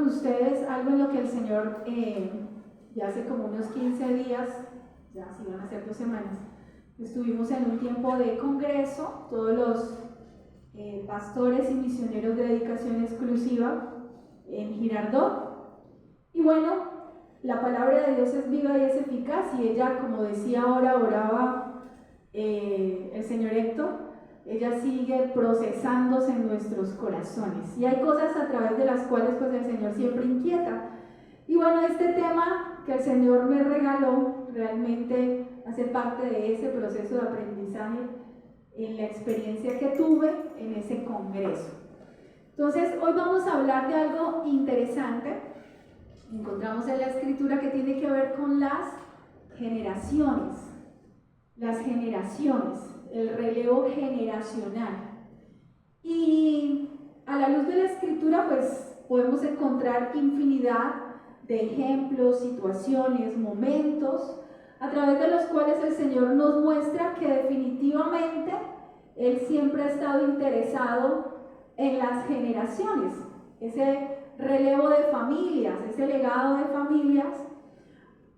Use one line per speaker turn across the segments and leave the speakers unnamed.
con ustedes algo en lo que el Señor ya hace como unos 15 días, ya si van a ser 2 semanas, estuvimos en un tiempo de congreso, todos los pastores y misioneros de dedicación exclusiva en Girardot. Y bueno, la palabra de Dios es viva y es eficaz, y ella, como decía ahora, oraba el señor Héctor, ella sigue procesándose en nuestros corazones, y hay cosas a través de las cuales pues el Señor siempre inquieta. Y bueno, este tema que el Señor me regaló realmente hace parte de ese proceso de aprendizaje en la experiencia que tuve en ese congreso. Entonces, hoy vamos a hablar de algo interesante. Encontramos en la escritura que tiene que ver con las generaciones, el relevo generacional. Y a la luz de la escritura pues podemos encontrar infinidad de ejemplos, situaciones, momentos a través de los cuales el Señor nos muestra que definitivamente Él siempre ha estado interesado en las generaciones, ese relevo de familias, ese legado de familias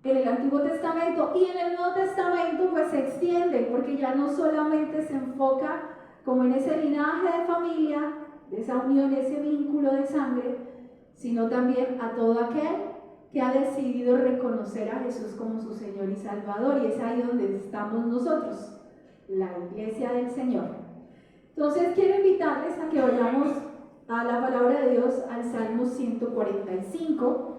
en el Antiguo Testamento, y en el Nuevo Testamento pues se extiende, porque ya no solamente se enfoca como en ese linaje de familia, de esa unión, ese vínculo de sangre, sino también a todo aquel que ha decidido reconocer a Jesús como su Señor y Salvador, y es ahí donde estamos nosotros, la Iglesia del Señor. Entonces quiero invitarles a que vayamos a la palabra de Dios, al Salmo 145.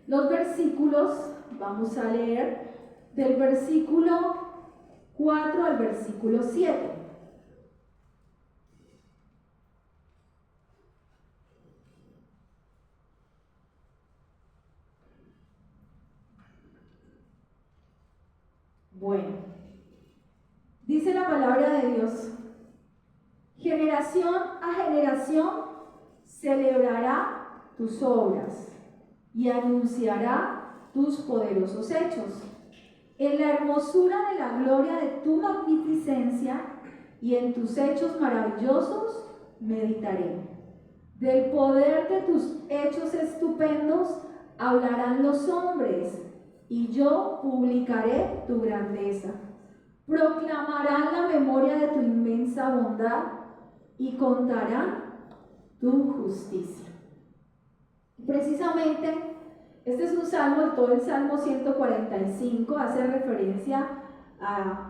Los versículos, vamos a leer del versículo 4 al versículo 7. Bueno, dice la palabra de Dios: generación a generación celebrará tus obras y anunciará tus poderosos hechos. En la hermosura de la gloria de tu magnificencia y en tus hechos maravillosos meditaré. Del poder de tus hechos estupendos hablarán los hombres, y yo publicaré tu grandeza. Proclamarán la memoria de tu inmensa bondad y contarán tu justicia. Precisamente, este es un salmo, todo el Salmo 145 hace referencia a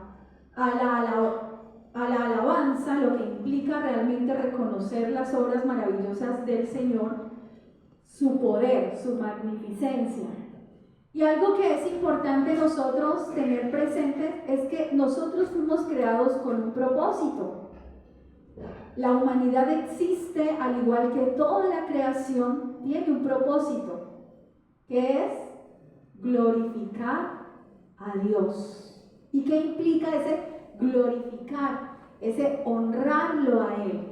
la alabanza, lo que implica realmente reconocer las obras maravillosas del Señor, su poder, su magnificencia. Y algo que es importante nosotros tener presente es que nosotros fuimos creados con un propósito. La humanidad existe, al igual que toda la creación, tiene un propósito, que es glorificar a Dios. ¿Y qué implica ese glorificar? Ese honrarlo a Él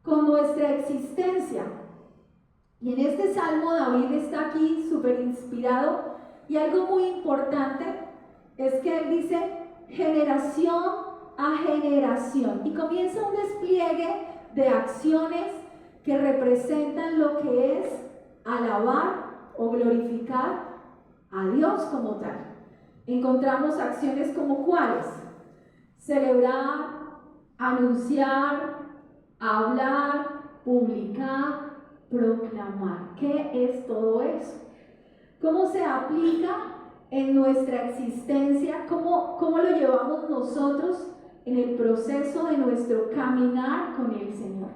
con nuestra existencia. Y en este salmo David está aquí súper inspirado, y algo muy importante es que él dice generación a generación, y comienza un despliegue de acciones que representan lo que es alabar o glorificar a Dios como tal. Encontramos acciones como ¿cuáles? Celebrar, anunciar, hablar, publicar, proclamar. ¿Qué es todo eso? ¿Cómo se aplica en nuestra existencia? ¿Cómo lo llevamos nosotros en el proceso de nuestro caminar con el Señor?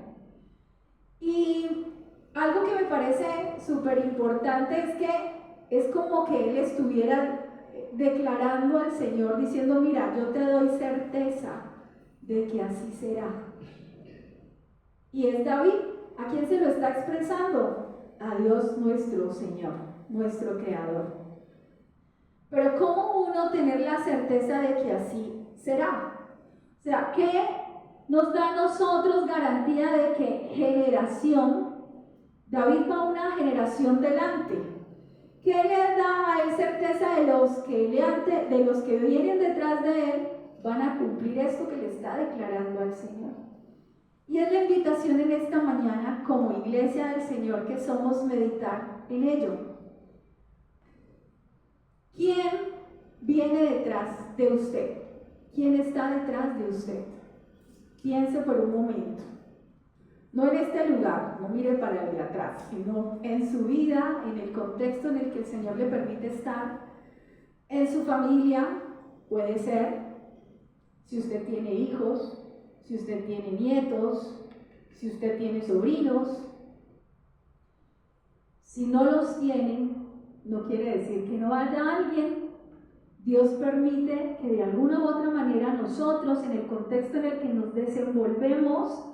Y algo que me parece súper importante es que es como que Él estuviera declarando al Señor, diciendo: mira, yo te doy certeza de que así será. Y es David. ¿A quién se lo está expresando? A Dios nuestro Señor, nuestro Creador. Pero ¿cómo uno tener la certeza de que así será? O sea, ¿qué nos da a nosotros garantía de que generación, David va una generación delante? ¿Qué le da a él certeza de los que vienen detrás de él van a cumplir esto que le está declarando al Señor? Y es la invitación en esta mañana, como iglesia del Señor que somos, meditar en ello. ¿Quién viene detrás de usted? ¿Quién está detrás de usted? Piense por un momento. No en este lugar, no mire para el de atrás, sino en su vida, en el contexto en el que el Señor le permite estar, en su familia, puede ser, si usted tiene hijos, si usted tiene nietos, si usted tiene sobrinos. Si no los tienen, no quiere decir que no haya alguien. Dios permite que de alguna u otra manera nosotros, en el contexto en el que nos desenvolvemos,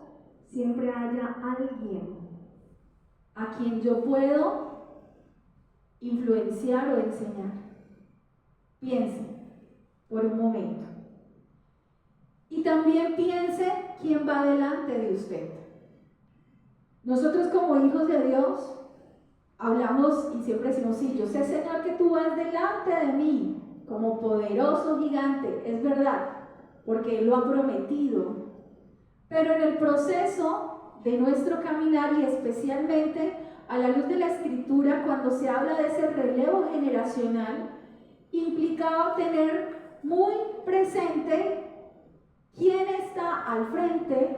siempre haya alguien a quien yo puedo influenciar o enseñar. Piense por un momento. Y también piense quién va delante de usted. Nosotros como hijos de Dios hablamos y siempre decimos, sí, yo sé, Señor, que tú vas delante de mí como poderoso gigante. Es verdad, porque Él lo ha prometido. Pero en el proceso de nuestro caminar, y especialmente a la luz de la Escritura, cuando se habla de ese relevo generacional, implicaba tener muy presente quién está al frente,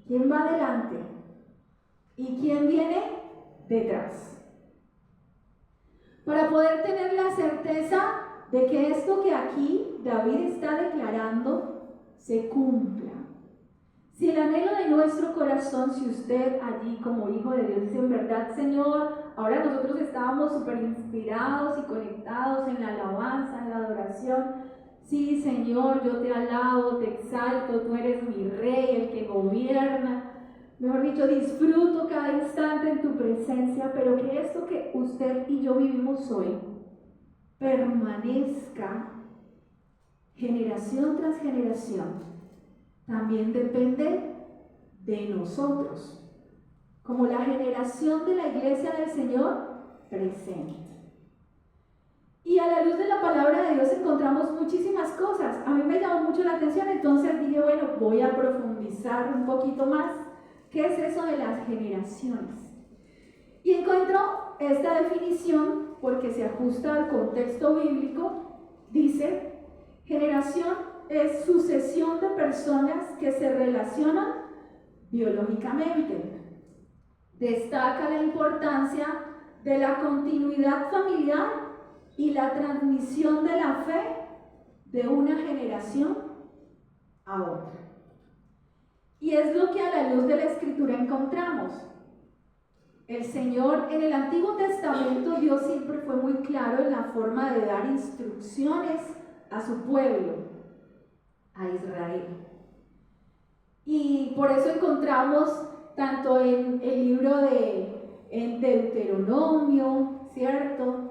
quién va adelante y quién viene detrás. Para poder tener la certeza de que esto que aquí David está declarando se cumpla. Si el anhelo de nuestro corazón, si usted allí como hijo de Dios dice, en verdad, Señor, ahora nosotros estábamos súper inspirados y conectados en la alabanza, en la adoración. Sí, Señor, yo te alabo, te exalto, tú eres mi rey, el que gobierna. Mejor dicho, disfruto cada instante en tu presencia, pero que esto que usted y yo vivimos hoy permanezca generación tras generación. También depende de nosotros, como la generación de la iglesia del Señor presente. Y a la luz de la palabra de Dios encontramos muchísimas cosas. A mí me llamó mucho la atención, entonces dije, bueno, voy a profundizar un poquito más. ¿Qué es eso de las generaciones? Y encuentro esta definición porque se ajusta al contexto bíblico. Dice, generación es sucesión de personas que se relacionan biológicamente. Destaca la importancia de la continuidad familiar y la transmisión de la fe de una generación a otra. Y es lo que a la luz de la Escritura encontramos. El Señor en el Antiguo Testamento, Dios siempre fue muy claro en la forma de dar instrucciones a su pueblo, a Israel. Y por eso encontramos tanto en el libro en Deuteronomio, ¿cierto?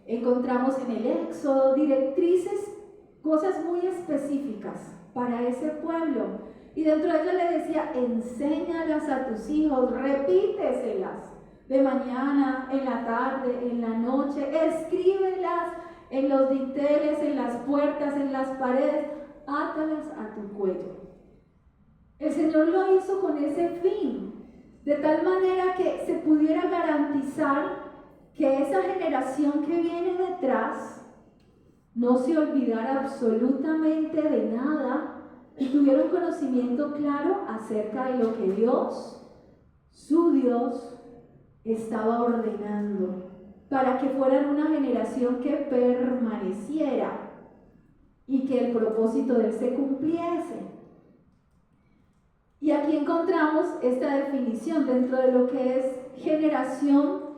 Encontramos en el Éxodo directrices, cosas muy específicas para ese pueblo. Y dentro de ellas le decía, enséñalas a tus hijos, repíteselas de mañana, en la tarde, en la noche, escríbelas en los dinteles, en las puertas, en las paredes, átalas a tu cuello. El Señor lo hizo con ese fin, de tal manera que se pudiera garantizar que esa generación que viene detrás no se olvidara absolutamente de nada y tuviera un conocimiento claro acerca de lo que Dios, su Dios, estaba ordenando para que fueran una generación que permaneciera y que el propósito de él se cumpliese. Y aquí encontramos esta definición dentro de lo que es generación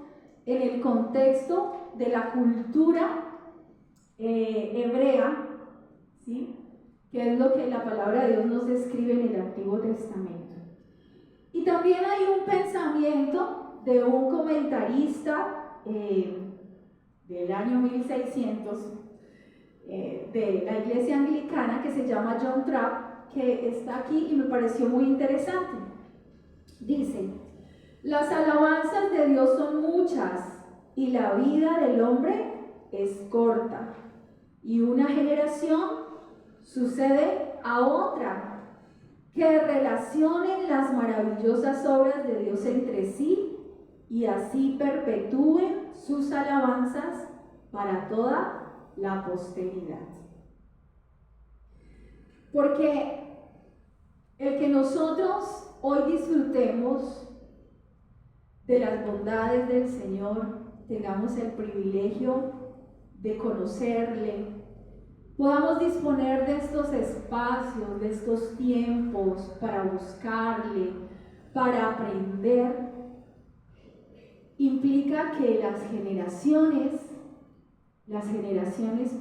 en el contexto de la cultura hebrea, ¿sí? Que es lo que la palabra de Dios nos describe en el Antiguo Testamento. Y también hay un pensamiento de un comentarista del año 1600 de la iglesia anglicana que se llama John Trapp, que está aquí y me pareció muy interesante. Dice, las alabanzas de Dios son muchas y la vida del hombre es corta y una generación sucede a otra. que relacionen las maravillosas obras de Dios entre sí y así perpetúen sus alabanzas para toda la posteridad. Porque el que nosotros hoy disfrutemos de las bondades del Señor, tengamos el privilegio de conocerle, podamos disponer de estos espacios, de estos tiempos para buscarle, para aprender, implica que las generaciones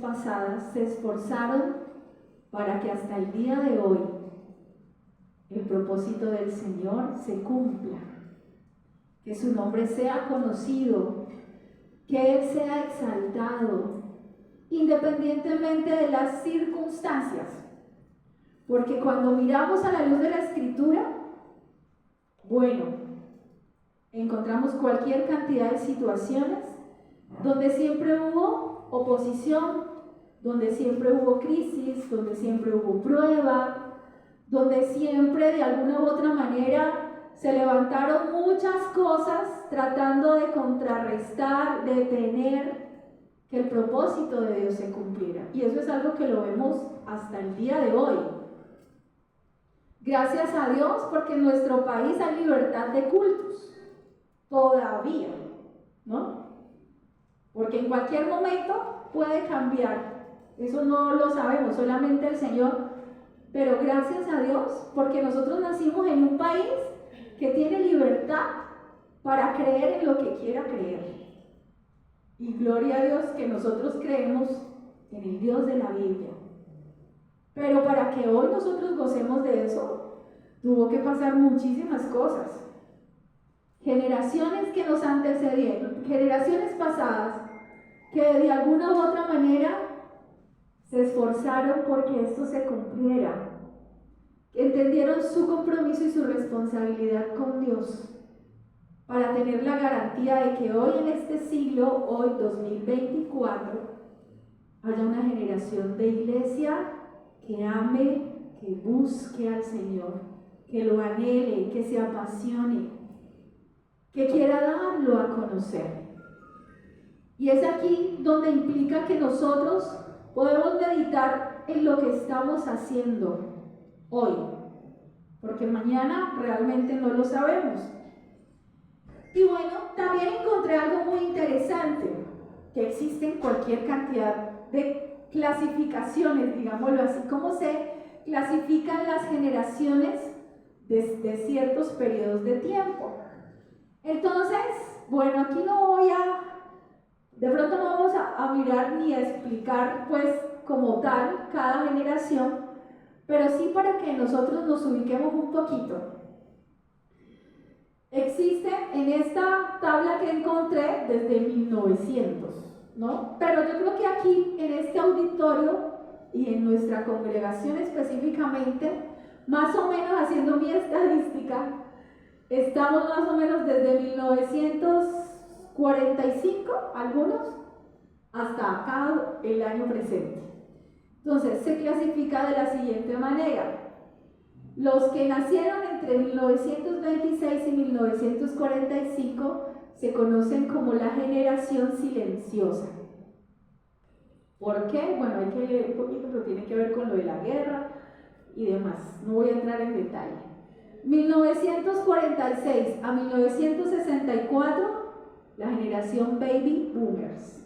pasadas se esforzaron para que hasta el día de hoy el propósito del Señor se cumpla, que su nombre sea conocido, que Él sea exaltado, independientemente de las circunstancias. Porque cuando miramos a la luz de la Escritura, bueno, encontramos cualquier cantidad de situaciones donde siempre hubo oposición, donde siempre hubo crisis, donde siempre hubo prueba, donde siempre de alguna u otra manera se levantaron muchas cosas tratando de contrarrestar, detener que el propósito de Dios se cumpliera. Y eso es algo que lo vemos hasta el día de hoy. Gracias a Dios, porque en nuestro país hay libertad de cultos, todavía, ¿no? Porque en cualquier momento puede cambiar. Eso no lo sabemos, solamente el Señor. Pero gracias a Dios, porque nosotros nacimos en un país que tiene libertad para creer en lo que quiera creer. Y gloria a Dios que nosotros creemos en el Dios de la Biblia. Pero para que hoy nosotros gocemos de eso, tuvo que pasar muchísimas cosas. Generaciones que nos antecedieron, generaciones pasadas, que de alguna u otra manera se esforzaron porque esto se cumpliera, entendieron su compromiso y su responsabilidad con Dios para tener la garantía de que hoy en este siglo, hoy 2024, haya una generación de iglesia que ame, que busque al Señor, que lo anhele, que se apasione, que quiera darlo a conocer. Y es aquí donde implica que nosotros podemos meditar en lo que estamos haciendo hoy, porque mañana realmente no lo sabemos. Y bueno, también encontré algo muy interesante, que existen cualquier cantidad de clasificaciones, digámoslo así, cómo se clasifican las generaciones de ciertos periodos de tiempo. Entonces, bueno, aquí no voy de pronto no vamos a mirar ni a explicar pues como tal cada generación, pero sí para que nosotros nos ubiquemos un poquito. Existe en esta tabla que encontré desde 1900, ¿no? Pero yo creo que aquí en este auditorio y en nuestra congregación específicamente, más o menos haciendo mi estadística, estamos más o menos desde 1945, algunos, hasta acá el año presente. Entonces, se clasifica de la siguiente manera. Los que nacieron entre 1926 y 1945 se conocen como la generación silenciosa. ¿Por qué? Bueno, hay que leer un poquito, pero tiene que ver con lo de la guerra y demás. No voy a entrar en detalle. 1946 a 1964, la generación Baby Boomers.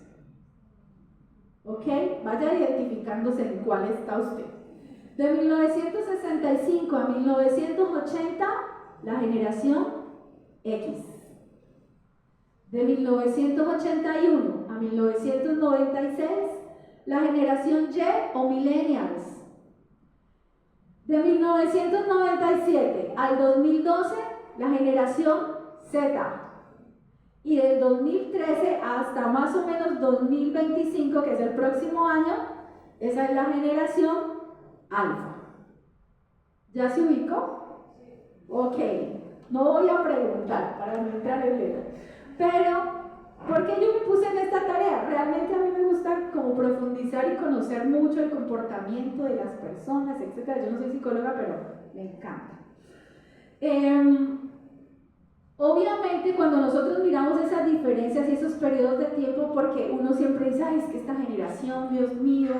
¿Ok? Vaya identificándose en cuál está usted. De 1965 a 1980, la generación X. De 1981 a 1996, la generación Y o Millennials. De 1997 al 2012, la generación Z. Y del 2013 hasta más o menos 2025, que es el próximo año, esa es la generación Alfa. ¿Ya se ubicó? Ok, no voy a preguntar para no entrar en letra. Pero, ¿por qué yo me puse en esta tarea? Realmente a mí me gusta como profundizar y conocer mucho el comportamiento de las personas, etc. Yo no soy psicóloga, pero me encanta. Obviamente cuando nosotros miramos esas diferencias y esos periodos de tiempo, porque uno siempre dice, ay, es que esta generación, Dios mío,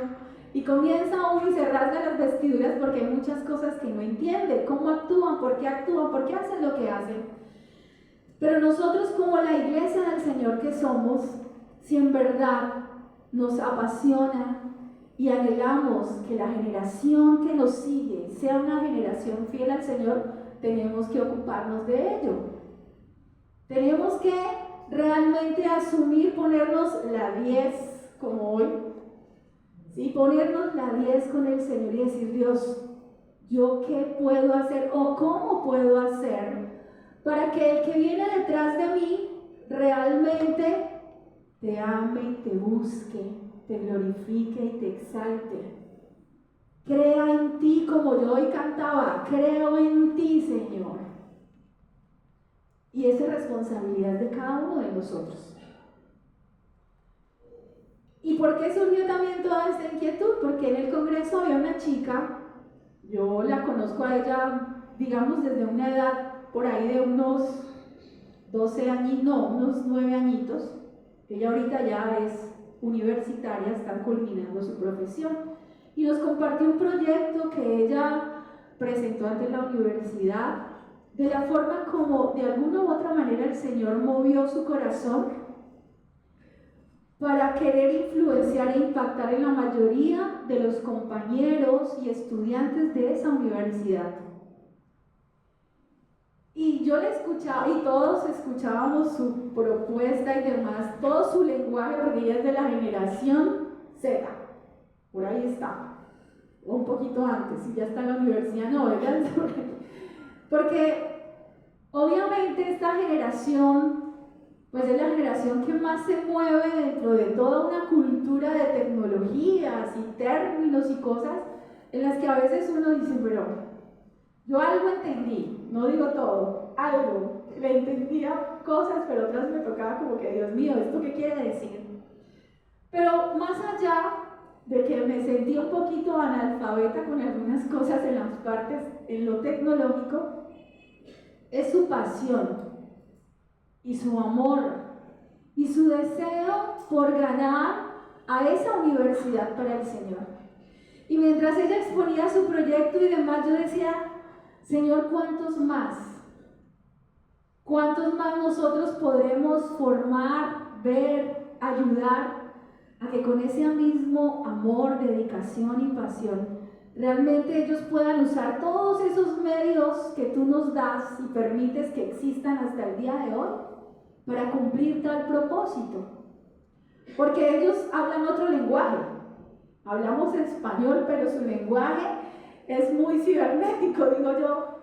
y comienza uno y se rasga las vestiduras porque hay muchas cosas que no entiende, cómo actúan, por qué hacen lo que hacen. Pero nosotros como la iglesia del Señor que somos, si en verdad nos apasiona y anhelamos que la generación que nos sigue sea una generación fiel al Señor, tenemos que ocuparnos de ello. Tenemos que realmente asumir, ponernos la 10 como hoy, ¿sí? Ponernos la 10 con el Señor y decir, Dios, ¿yo qué puedo hacer o cómo puedo hacer para que el que viene detrás de mí realmente te ame, te busque, te glorifique y te exalte? Crea en ti, como yo hoy cantaba, creo en ti, Señor. Y esa es responsabilidad de cada uno de nosotros. ¿Y por qué surgió también toda esta inquietud? Porque en el Congreso había una chica, yo la conozco a ella, digamos, desde una edad por ahí de unos 12 años, no, unos 9 añitos. Ella ahorita ya es universitaria, está culminando su profesión. Y nos compartió un proyecto que ella presentó ante la universidad, de la forma como de alguna u otra manera el Señor movió su corazón para querer influenciar e impactar en la mayoría de los compañeros y estudiantes de esa universidad. Y yo le escuchaba, y todos escuchábamos su propuesta y demás, todo su lenguaje, porque ella es de la generación Z, por ahí está, o un poquito antes, si ya está en la universidad, no, ¿verdad? Porque obviamente esta generación, pues es la generación que más se mueve dentro de toda una cultura de tecnologías y términos y cosas en las que a veces uno dice, pero yo algo entendí, no digo todo, algo, le entendía cosas, pero otras me tocaba como que, Dios mío, ¿esto qué quiere decir? Pero más allá de que me sentí un poquito analfabeta con algunas cosas en las partes, en lo tecnológico, es su pasión y su amor y su deseo por ganar a esa universidad para el Señor. Y mientras ella exponía su proyecto y demás, yo decía, Señor, ¿cuántos más? ¿Cuántos más nosotros podremos formar, ver, ayudar a que con ese mismo amor, dedicación y pasión, realmente ellos puedan usar todos esos medios que tú nos das y permites que existan hasta el día de hoy para cumplir tal propósito? Porque ellos hablan otro lenguaje. Hablamos español, pero su lenguaje es muy cibernético, digo yo.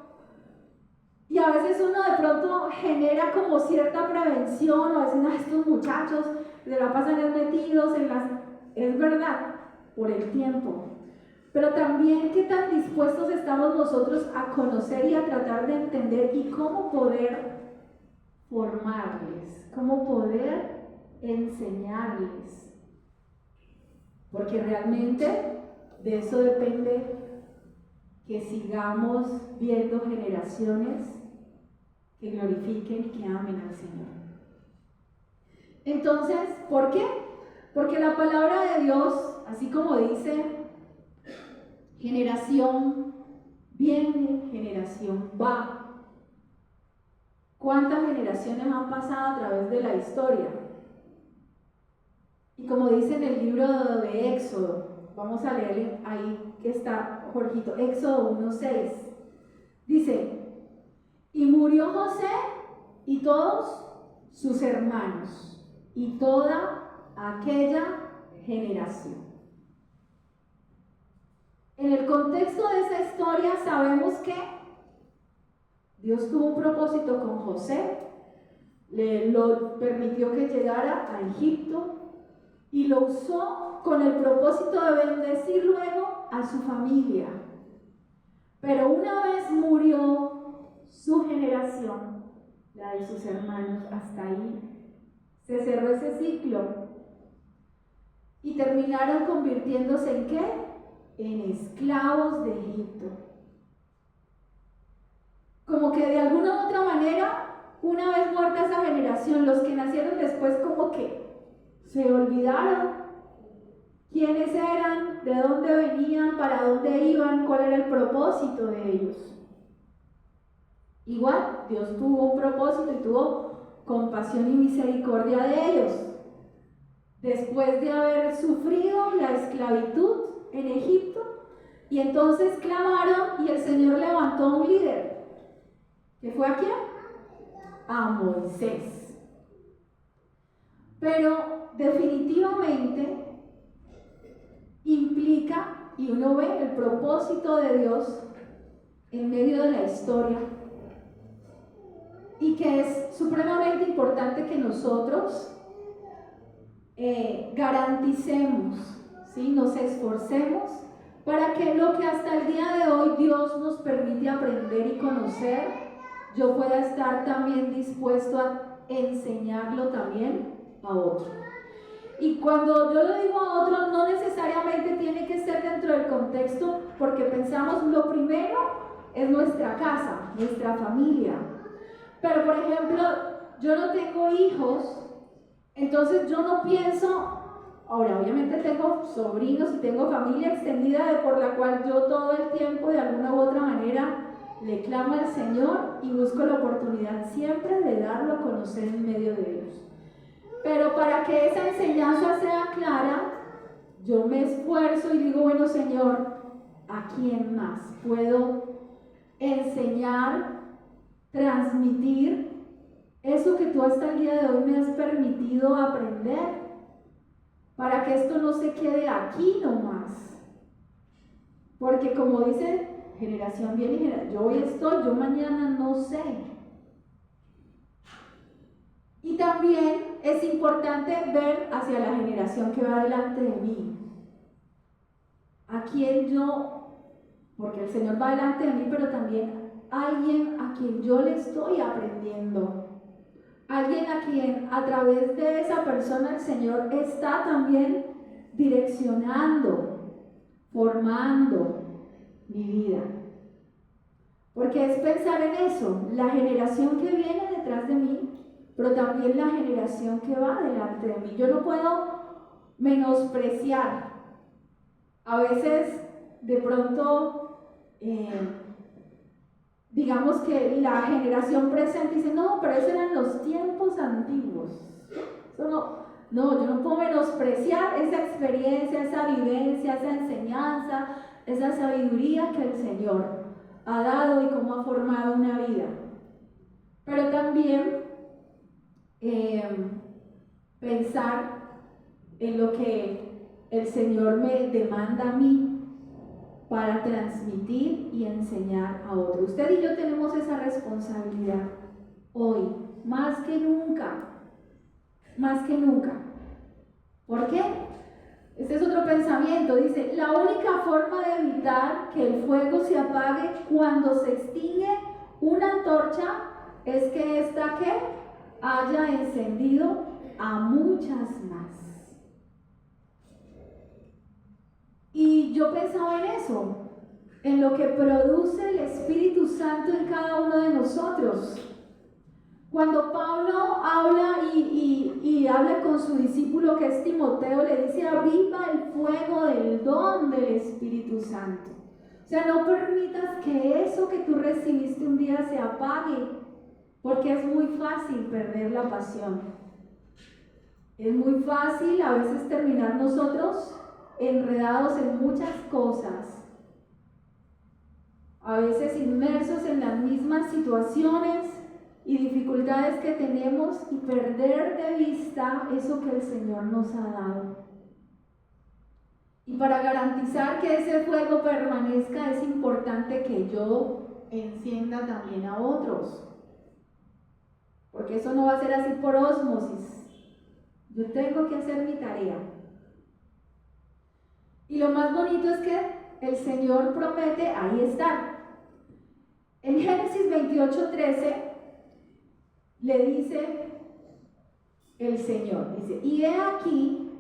Y a veces uno de pronto genera como cierta prevención, o a veces estos muchachos se la pasan metidos en las... Es verdad, por el tiempo. Pero también qué tan dispuestos estamos nosotros a conocer y a tratar de entender y cómo poder formarles, cómo poder enseñarles. Porque realmente de eso depende que sigamos viendo generaciones que glorifiquen y que amen al Señor. Entonces, ¿por qué? Porque la palabra de Dios, así como dice, generación viene, generación va. ¿Cuántas generaciones han pasado a través de la historia? Y como dice en el libro de Éxodo, vamos a leer ahí que está Jorgito, Éxodo 1:6, dice, y murió José y todos sus hermanos y toda aquella generación. En el contexto de esa historia sabemos que Dios tuvo un propósito con José, lo permitió que llegara a Egipto y lo usó con el propósito de bendecir luego a su familia. Pero una vez murió su generación, la de sus hermanos, hasta ahí se cerró ese ciclo y terminaron convirtiéndose ¿en qué? En esclavos de Egipto. como que de alguna u otra manera, una vez muerta esa generación, los que nacieron después como que se olvidaron quiénes eran, de dónde venían, para dónde iban, cuál era el propósito de ellos. Igual, Dios tuvo un propósito y tuvo compasión y misericordia de ellos. Después de haber sufrido la esclavitud en Egipto, y entonces clamaron y el Señor levantó a un líder. ¿Que fue a quién? A Moisés. Pero definitivamente implica, y uno ve el propósito de Dios en medio de la historia, y que es supremamente importante que nosotros garanticemos, ¿sí? Nos esforcemos para que lo que hasta el día de hoy Dios nos permite aprender y conocer, yo pueda estar también dispuesto a enseñarlo también a otro. Y cuando yo lo digo a otro, no necesariamente tiene que ser dentro del contexto, porque pensamos lo primero es nuestra casa, nuestra familia. Pero por ejemplo, yo no tengo hijos, entonces yo no pienso, ahora obviamente tengo sobrinos y tengo familia extendida por la cual yo todo el tiempo de alguna u otra manera le clamo al Señor y busco la oportunidad siempre de darlo a conocer en medio de ellos. Pero para que esa enseñanza sea clara, yo me esfuerzo y digo, bueno Señor, ¿a quién más puedo enseñar, transmitir eso que tú hasta el día de hoy me has permitido aprender? Para que esto no se quede aquí nomás. Porque como dice, generación viene y generación, yo hoy estoy, yo mañana no sé. Y también es importante ver hacia la generación que va delante de mí. A quien yo, porque el Señor va delante de mí, pero también alguien a quien yo le estoy aprendiendo. Alguien a quien a través de esa persona el Señor está también direccionando, formando mi vida. Porque es pensar en eso, la generación que viene detrás de mí, pero también la generación que va delante de mí. Yo no puedo menospreciar. A veces, de pronto, digamos que la generación presente dice, no, pero esos eran los tiempos antiguos. Eso no, yo no puedo menospreciar esa experiencia, esa vivencia, esa enseñanza, esa sabiduría que el Señor ha dado y cómo ha formado una vida. Pero también pensar en lo que el Señor me demanda a mí para transmitir y enseñar a otros. Usted y yo tenemos esa responsabilidad hoy, más que nunca, más que nunca. ¿Por qué? Este es otro pensamiento, dice, la única forma de evitar que el fuego se apague cuando se extingue una antorcha es que ésta que haya encendido a muchas más. Y yo pensaba en eso, en lo que produce el Espíritu Santo en cada uno de nosotros. Cuando Pablo habla y habla con su discípulo que es Timoteo, le dice, aviva el fuego del don del Espíritu Santo. O sea, no permitas que eso que tú recibiste un día se apague, porque es muy fácil perder la pasión. Es muy fácil a veces terminar nosotros enredados en muchas cosas, a veces inmersos en las mismas situaciones y dificultades que tenemos y perder de vista eso que el Señor nos ha dado. Y para garantizar que ese fuego permanezca es importante que yo encienda también a otros, porque eso no va a ser así por ósmosis. Yo tengo que hacer mi tarea. Y lo más bonito es que el Señor promete ahí estar. En Génesis 28:13 le dice el Señor, dice, y he aquí,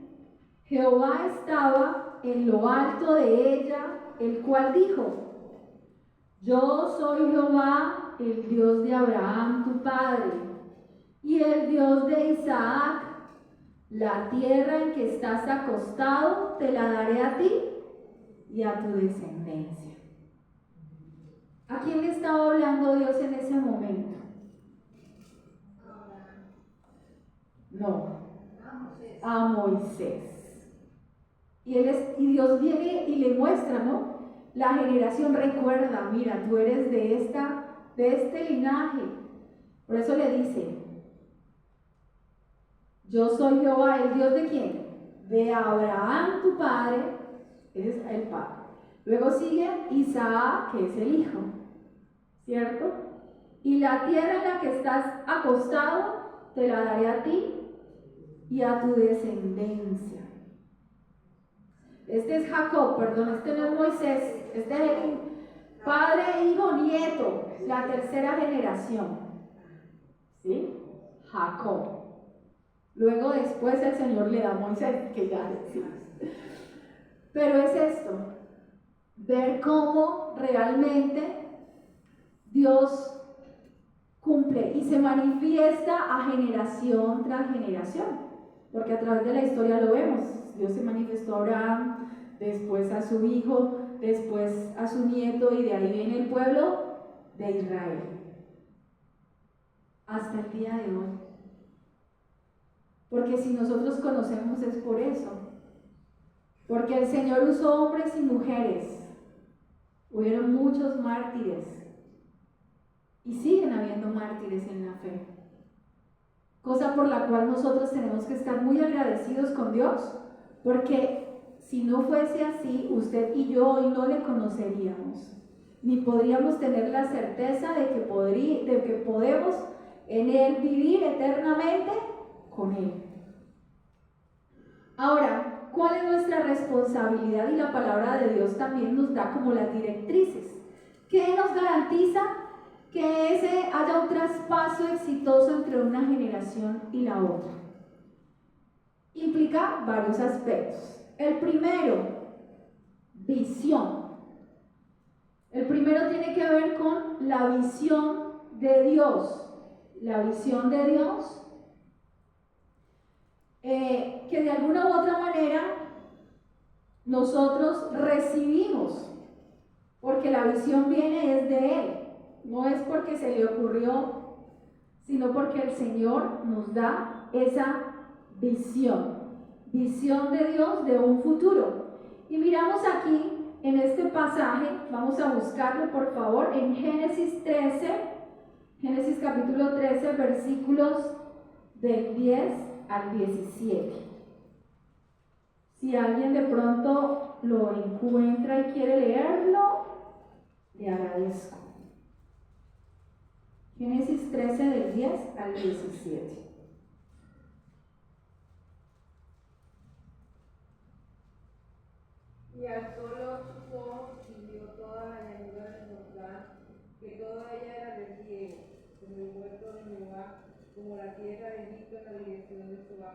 Jehová estaba en lo alto de ella, el cual dijo, yo soy Jehová, el Dios de Abraham tu padre, y el Dios de Isaac. La tierra en que estás acostado te la daré a ti y a tu descendencia. ¿A quién le estaba hablando Dios en ese momento? No, a Moisés. Y Dios viene y le muestra, ¿no? La generación, recuerda, mira, tú eres de este linaje. Por eso le dice, yo soy Jehová, ¿el Dios de quién? De Abraham tu padre, es el padre. Luego sigue Isaac, que es el hijo, ¿cierto? Y la tierra en la que estás acostado, te la daré a ti y a tu descendencia. Este es Jacob, perdón, este no es Moisés, este es el padre, hijo, nieto, la tercera generación. ¿Sí? Jacob. Luego después el Señor le da a Moisés, que ya decimos. Pero es esto, ver cómo realmente Dios cumple y se manifiesta a generación tras generación, porque a través de la historia lo vemos. Dios se manifestó a Abraham, después a su hijo, después a su nieto, y de ahí viene el pueblo de Israel hasta el día de hoy. Porque si nosotros conocemos es por eso, porque el Señor usó hombres y mujeres, hubieron muchos mártires y siguen habiendo mártires en la fe, cosa por la cual nosotros tenemos que estar muy agradecidos con Dios, porque si no fuese así, usted y yo hoy no le conoceríamos, ni podríamos tener la certeza de que podemos en Él vivir eternamente con Él. Ahora, ¿cuál es nuestra responsabilidad? Y la palabra de Dios también nos da como las directrices. ¿Qué nos garantiza que haya un traspaso exitoso entre una generación y la otra? Implica varios aspectos. El primero, visión. El primero tiene que ver con la visión de Dios. La visión de Dios, que de alguna u otra manera nosotros recibimos, porque la visión viene desde Él, no es porque se le ocurrió, sino porque el Señor nos da esa visión de Dios de un futuro. Y miramos aquí en este pasaje, vamos a buscarlo por favor, en Génesis capítulo 13, versículos del 10 al 17. Si alguien de pronto lo encuentra y quiere leerlo, le agradezco. Génesis 13 del 10 al 17.
Y alzó Lot sus ojos y vio toda la llanura de Jordán, que toda ella era de riego, como el huerto de Jehová, como la tierra de Egipto en la dirección de Jehová,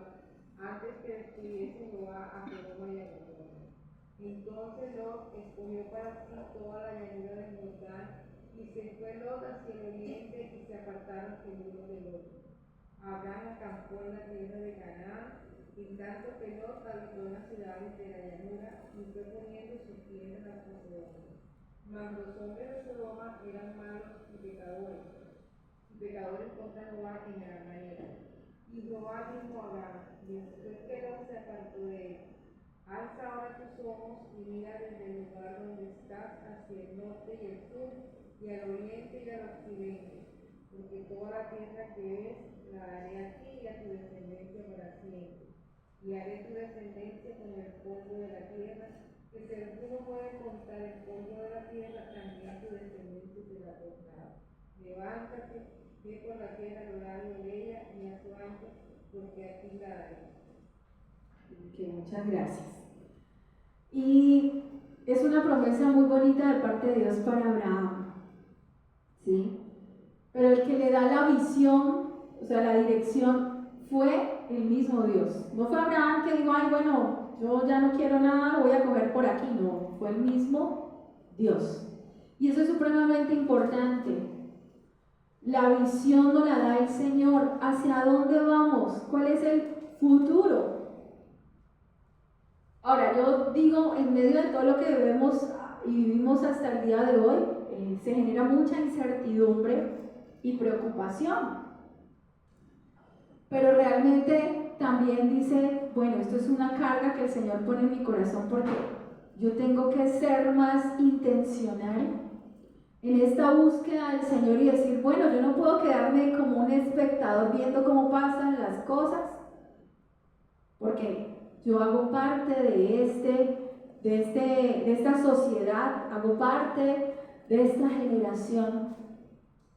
antes que destruyese Jehová a Sodoma y a Gomorra. Entonces Lot escogió para sí toda la llanura de Jordán, y se fue Lot hacia el oriente, y se apartaron el uno del otro. Abraham acampó en la tierra de Canaán, en tanto que Lot habitó en las ciudades de la llanura, y fue poniendo sus tiendas hasta Sodoma. Mas los hombres de Sodoma eran malos y pecadores contra Jehová en gran manera. Y Jehová dijo a Abraham, después que Lot se apartó de él: alza ahora tus ojos y mira desde el lugar donde estás hacia el norte y el sur, y al oriente y al occidente, porque toda la tierra que ves la daré a ti y a tu descendencia para siempre. Y haré tu descendencia como el polvo de la tierra, que si alguno puede contar el polvo de la tierra, también tu descendencia será contada. Levántate, ve por la tierra a lo largo de ella y a su ancho, porque a ti la daré.
Okay, muchas gracias. Y es una promesa muy bonita de parte de Dios para Abraham, ¿sí? Pero el que le da la visión, o sea, la dirección, fue el mismo Dios. No fue Abraham que dijo, ay, bueno, yo ya no quiero nada, voy a coger por aquí. No, fue el mismo Dios. Y eso es supremamente importante, La visión nos la da el Señor. ¿Hacia dónde vamos? ¿Cuál es el futuro? Ahora, yo digo, en medio de todo lo que vemos y vivimos hasta el día de hoy, se genera mucha incertidumbre y preocupación. Pero realmente también dice, bueno, esto es una carga que el Señor pone en mi corazón porque yo tengo que ser más intencional en esta búsqueda del Señor y decir, bueno, yo no puedo quedarme como un espectador viendo cómo pasan las cosas, porque yo hago parte de esta sociedad, hago parte de esta generación.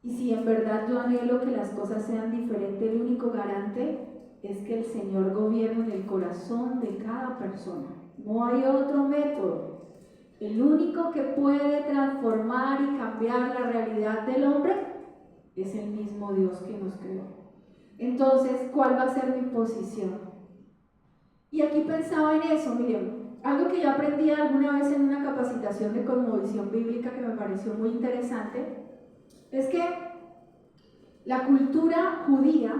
Y si en verdad yo anhelo que las cosas sean diferentes, el único garante es que el Señor gobierne en el corazón de cada persona. No hay otro método. El único que puede transformar y cambiar la realidad del hombre es el mismo Dios que nos creó. Entonces, ¿cuál va a ser mi posición? Y aquí pensaba en eso, miren, algo que yo aprendí alguna vez en una capacitación de cosmovisión bíblica que me pareció muy interesante, es que la cultura judía,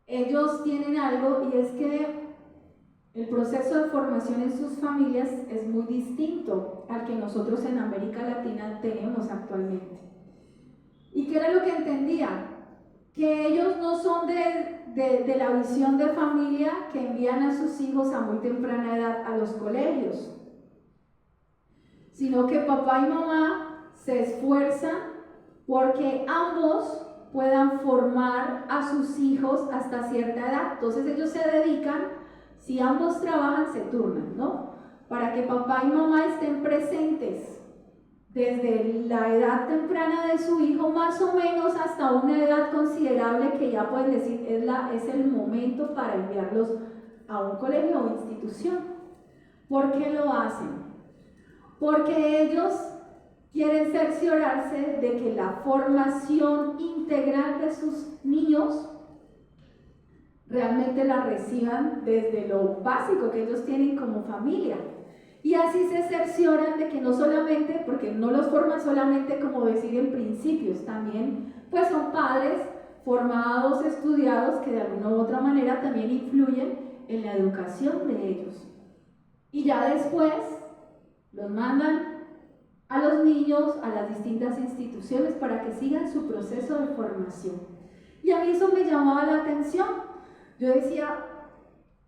ellos tienen algo y es que el proceso de formación en sus familias es muy distinto al que nosotros en América Latina tenemos actualmente. ¿Y qué era lo que entendían? Que ellos no son de la visión de familia que envían a sus hijos a muy temprana edad a los colegios, sino que papá y mamá se esfuerzan porque ambos puedan formar a sus hijos hasta cierta edad. Entonces ellos se dedican, si ambos trabajan, se turnan, ¿no? Para que papá y mamá estén presentes desde la edad temprana de su hijo, más o menos hasta una edad considerable que ya pueden decir es el momento para enviarlos a un colegio o institución. ¿Por qué lo hacen? Porque ellos quieren cerciorarse de que la formación integral de sus niños realmente la reciban desde lo básico que ellos tienen como familia. Y así se cercioran de que no solamente, porque no los forman solamente como decir en principios, también pues son padres formados, estudiados, que de alguna u otra manera también influyen en la educación de ellos. Y ya después los mandan a los niños a las distintas instituciones para que sigan su proceso de formación. Y a mí eso me llamaba la atención. Yo decía,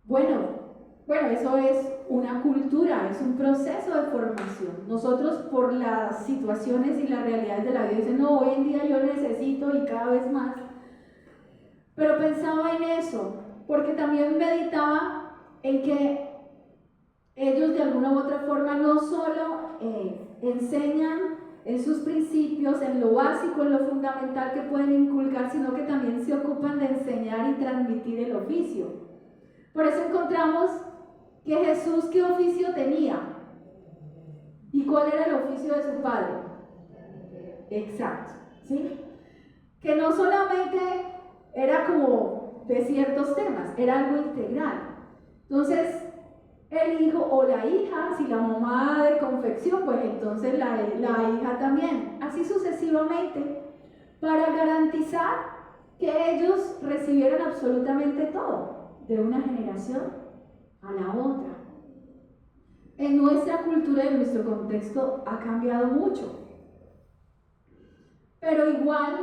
bueno, eso es una cultura, es un proceso de formación. Nosotros por las situaciones y las realidades de la vida dicen, no, hoy en día yo necesito y cada vez más. Pero pensaba en eso, porque también meditaba en que ellos de alguna u otra forma no solo enseñan en sus principios, en lo básico, en lo fundamental que pueden inculcar, sino que también se ocupan de enseñar y transmitir el oficio. Por eso encontramos que Jesús, ¿qué oficio tenía? ¿Y cuál era el oficio de su padre? Exacto, ¿sí? Que no solamente era como de ciertos temas, era algo integral. Entonces, el hijo o la hija, si la mamá de confección, pues entonces la hija también, así sucesivamente, para garantizar que ellos recibieran absolutamente todo, de una generación a la otra. En nuestra cultura y en nuestro contexto ha cambiado mucho, pero igual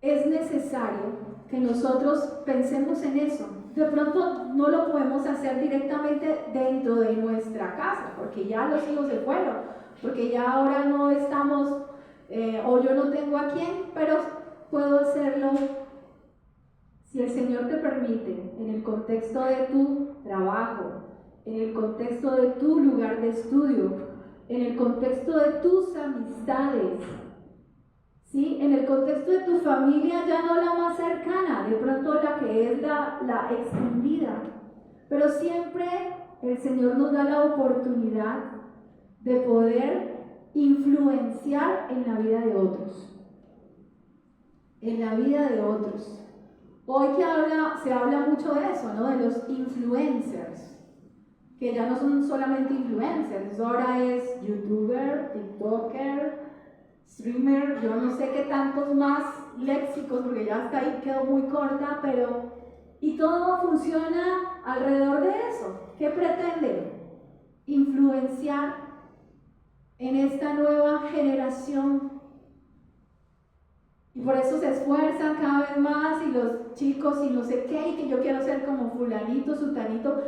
es necesario que nosotros pensemos en eso. De pronto no lo podemos hacer directamente dentro de nuestra casa, porque ya los hijos se fueron, porque ya ahora no estamos, o yo no tengo a quién, pero puedo hacerlo si el Señor te permite, en el contexto de tu trabajo, en el contexto de tu lugar de estudio, en el contexto de tus amistades, ¿sí? En el contexto de tu familia, ya no la más cercana, de pronto la que es la extendida, pero siempre el Señor nos da la oportunidad de poder influenciar en la vida de otros, en la vida de otros. Hoy se habla mucho de eso, ¿no? De los influencers, que ya no son solamente influencers, ahora es youtuber, tiktoker, streamer, yo no sé qué tantos más léxicos, porque ya hasta ahí quedó muy corta, pero y todo funciona alrededor de eso. ¿Qué pretende? Influenciar en esta nueva generación. Y por eso se esfuerzan cada vez más, y los chicos y no sé qué, y que yo quiero ser como fulanito, sutanito,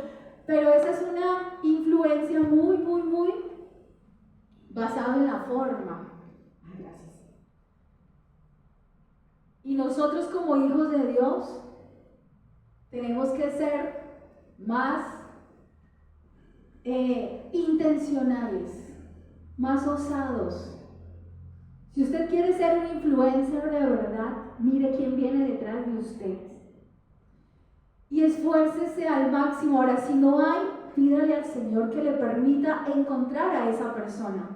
pero esa es una influencia muy, muy, muy basada en la forma. Ay, gracias. Y nosotros como hijos de Dios tenemos que ser más intencionales, más osados. Si usted quiere ser un influencer de verdad, mire quién viene detrás de usted. Y esfuércese al máximo. Ahora, si no hay, pídale al Señor que le permita encontrar a esa persona.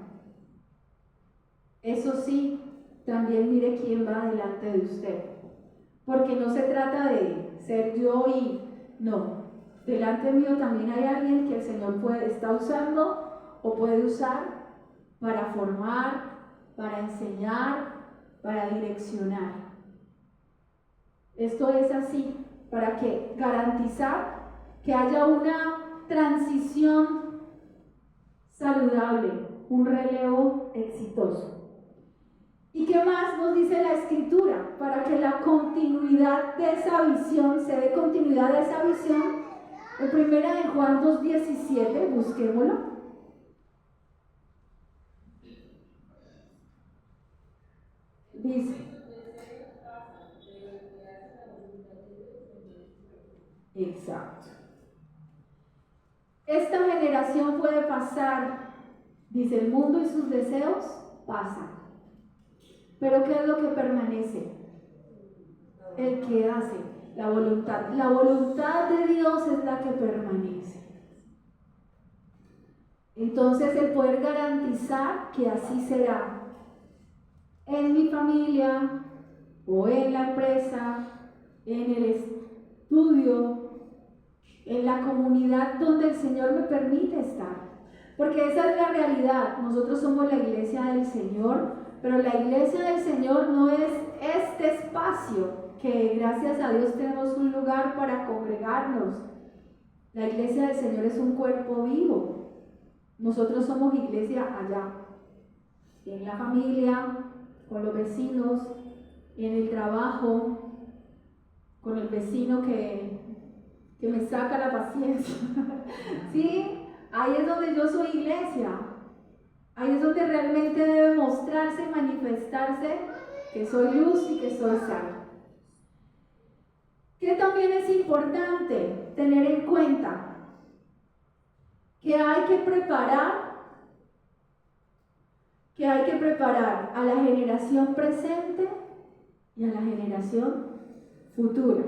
Eso sí, también mire quién va delante de usted. Porque no se trata de ser yo y no. Delante mío también hay alguien que el Señor está usando o puede usar para formar, para enseñar, para direccionar. Esto es así, para que garantizar que haya una transición saludable, un relevo exitoso. ¿Y qué más nos dice la Escritura? Para que la continuidad de esa visión, se dé continuidad a esa visión, en primera de Juan 2:17, busquémoslo. Dice, exacto. Esta generación puede pasar, dice, el mundo y sus deseos pasan. Pero ¿qué es lo que permanece? El que hace la voluntad. La voluntad de Dios es la que permanece. Entonces el poder garantizar que así será en mi familia o en la empresa, en el estudio, en la comunidad donde el Señor me permite estar. Porque esa es la realidad. Nosotros somos la iglesia del Señor, pero la iglesia del Señor no es este espacio que gracias a Dios tenemos un lugar para congregarnos. La iglesia del Señor es un cuerpo vivo. Nosotros somos iglesia allá, en la familia, con los vecinos, en el trabajo, con el vecino que me saca la paciencia. ¿Sí? Ahí es donde yo soy iglesia. Ahí es donde realmente debe mostrarse y manifestarse que soy luz y que soy sal. Que también es importante tener en cuenta que hay que preparar a la generación presente y a la generación futura.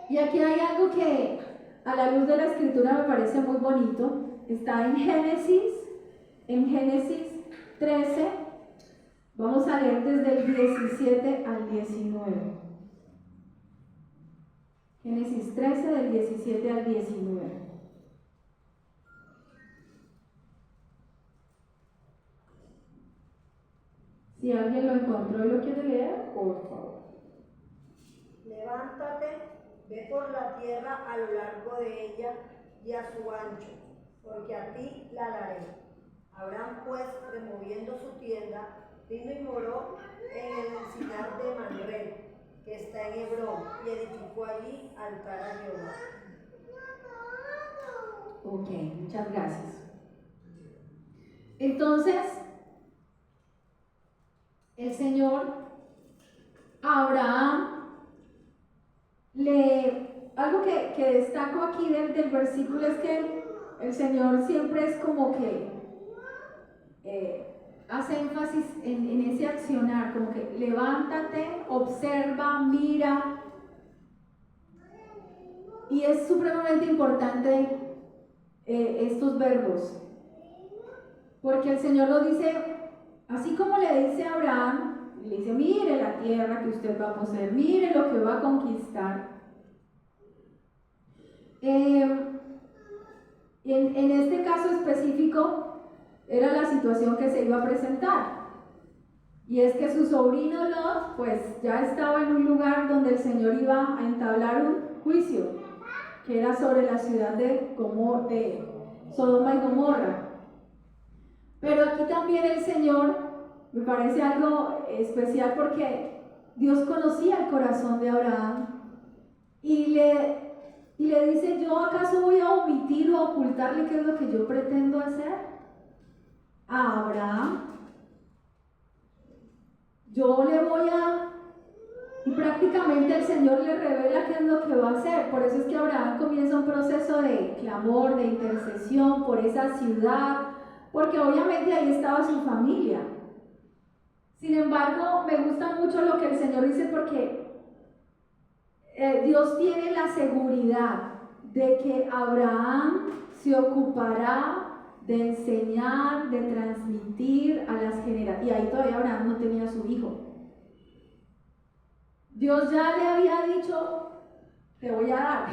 Y aquí hay algo que a la luz de la Escritura me parece muy bonito. Está en Génesis 13. Vamos a leer desde el 17 al 19. Génesis 13 del 17 al 19. Si alguien lo encontró y lo quiere leer, por favor.
Levántate, ve por la tierra a lo largo de ella y a su ancho, porque a ti la daré. Abraham pues, removiendo su tienda, vino y moró en el encinar de Mamre, que está en Hebrón, y edificó allí altar a Jehová.
Ok, muchas gracias. Entonces, el Señor a Abraham algo que destaco aquí del versículo es que el Señor siempre es como que hace énfasis en ese accionar, como que levántate, observa, mira. Y es supremamente importante estos verbos, porque el Señor lo dice, así como le dice a Abraham, le dice, mire la tierra que usted va a poseer, mire lo que va a conquistar. En este caso específico, era la situación que se iba a presentar. Y es que su sobrino Lot, pues ya estaba en un lugar donde el Señor iba a entablar un juicio, que era sobre la ciudad de Sodoma y Gomorra. Pero aquí también el Señor, me parece algo especial porque Dios conocía el corazón de Abraham y le dice: ¿yo acaso voy a omitir o ocultarle qué es lo que yo pretendo hacer a Abraham? Yo le voy a... Y prácticamente el Señor le revela qué es lo que va a hacer. Por eso es que Abraham comienza un proceso de clamor, de intercesión por esa ciudad, porque obviamente ahí estaba su familia. Sin embargo, me gusta mucho lo que el Señor dice, porque Dios tiene la seguridad de que Abraham se ocupará de enseñar, de transmitir a las generaciones. Y ahí todavía Abraham no tenía a su hijo. Dios ya le había dicho: te voy a dar,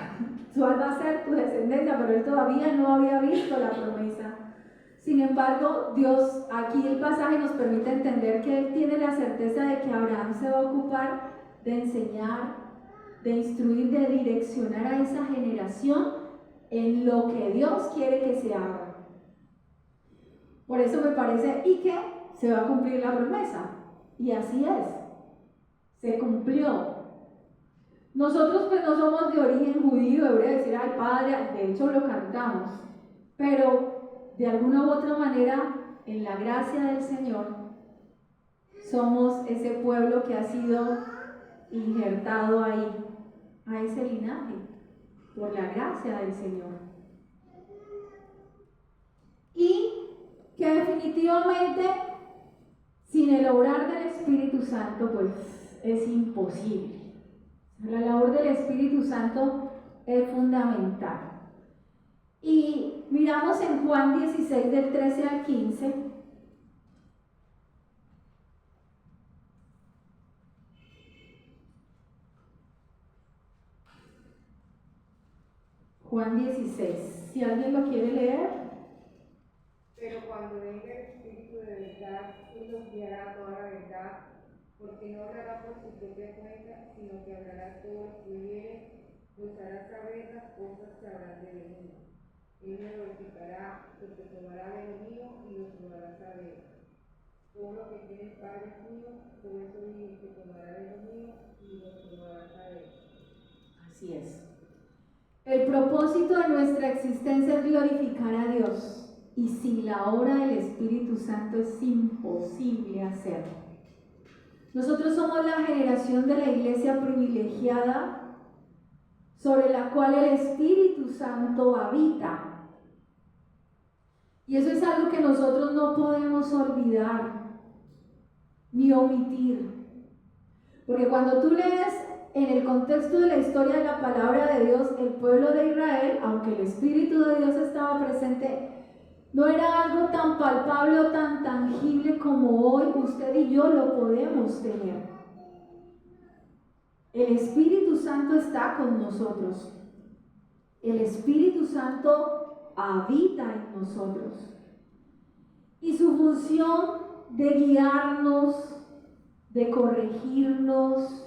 tú vas a ser tu descendencia, pero él todavía no había visto la promesa. Sin embargo, Dios, aquí el pasaje nos permite entender que él tiene la certeza de que Abraham se va a ocupar de enseñar, de instruir, de direccionar a esa generación en lo que Dios quiere que se haga. Por eso me parece, y que se va a cumplir la promesa. Y así es, se cumplió. Nosotros pues no somos de origen judío, debería decir: ay padre, de hecho lo cantamos, pero de alguna u otra manera, en la gracia del Señor, somos ese pueblo que ha sido injertado ahí, a ese linaje, por la gracia del Señor. Y que definitivamente, sin el obrar del Espíritu Santo, pues es imposible. La labor del Espíritu Santo es fundamental. Y miramos en Juan 16, del 13 al 15. Juan 16, si alguien lo quiere leer.
Pero cuando venga el Espíritu de verdad, Él nos guiará a toda la verdad, porque no hablará por su propia cuenta, sino que hablará todo lo que oyere, pues hará saber las cosas que habrán de venir. Él me glorificará, porque tomará de lo mío y lo hará saber. Todo lo que tiene el Padre es mío, por eso dije que tomará de lo mío y lo hará saber.
Así es. El propósito de nuestra existencia es glorificar a Dios, y sin la obra del Espíritu Santo es imposible hacerlo. Nosotros somos la generación de la iglesia privilegiada, sobre la cual el Espíritu Santo habita. Y eso es algo que nosotros no podemos olvidar ni omitir. Porque cuando tú lees en el contexto de la historia de la palabra de Dios, el pueblo de Israel, aunque el Espíritu de Dios estaba presente, no era algo tan palpable o tan tangible como hoy usted y yo lo podemos tener. El Espíritu Santo está con nosotros. El Espíritu Santo habita en nosotros. Y su función de guiarnos, de corregirnos,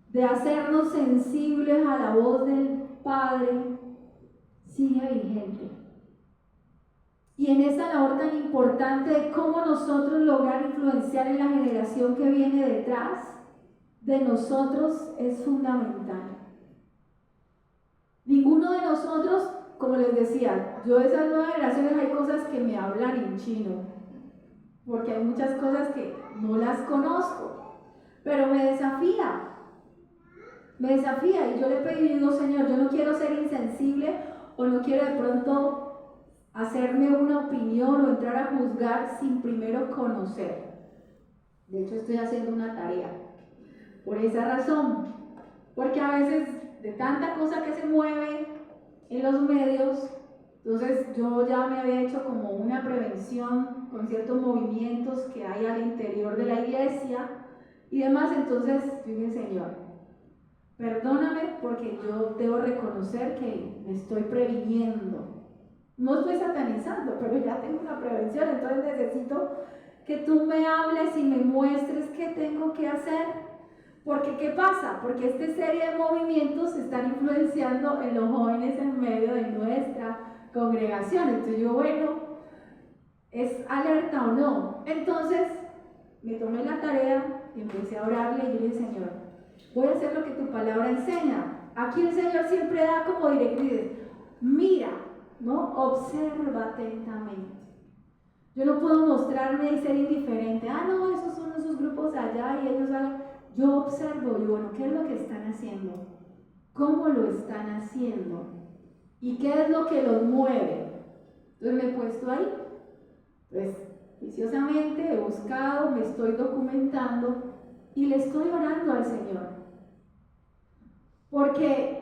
de hacernos sensibles a la voz del Padre, sigue vigente. Y en esa labor tan importante de cómo nosotros lograr influenciar en la generación que viene detrás de nosotros es fundamental. Ninguno de nosotros, como les decía, yo de esas nuevas generaciones hay cosas que me hablan en chino, porque hay muchas cosas que no las conozco, pero me desafía y yo le pedí, digo: Señor, yo no quiero ser insensible o no quiero de pronto hacerme una opinión o entrar a juzgar sin primero conocer. De hecho, estoy haciendo una tarea por esa razón, porque a veces de tanta cosa que se mueve en los medios, entonces yo ya me había hecho como una prevención con ciertos movimientos que hay al interior de la iglesia y demás. Entonces yo dije: Señor, perdóname, porque yo debo reconocer que me estoy previniendo. No estoy satanizando, pero ya tengo una prevención, entonces necesito que tú me hables y me muestres qué tengo que hacer. Porque ¿qué pasa? Porque esta serie de movimientos están influenciando en los jóvenes en medio de nuestra congregación. Entonces yo, bueno, ¿es alerta o no? Entonces me tomé la tarea y empecé a orarle y yo le dije, Señor, voy a hacer lo que tu palabra enseña. Aquí el Señor siempre da como directrices. Mira, ¿no? Observa atentamente. Yo no puedo mostrarme y ser indiferente. Ah, no, esos son esos grupos allá y ellos hagan. Yo observo y bueno, ¿qué es lo que están haciendo? ¿Cómo lo están haciendo? ¿Y qué es lo que los mueve? Entonces me he puesto ahí. Pues juiciosamente he buscado, me estoy documentando y le estoy orando al Señor. Porque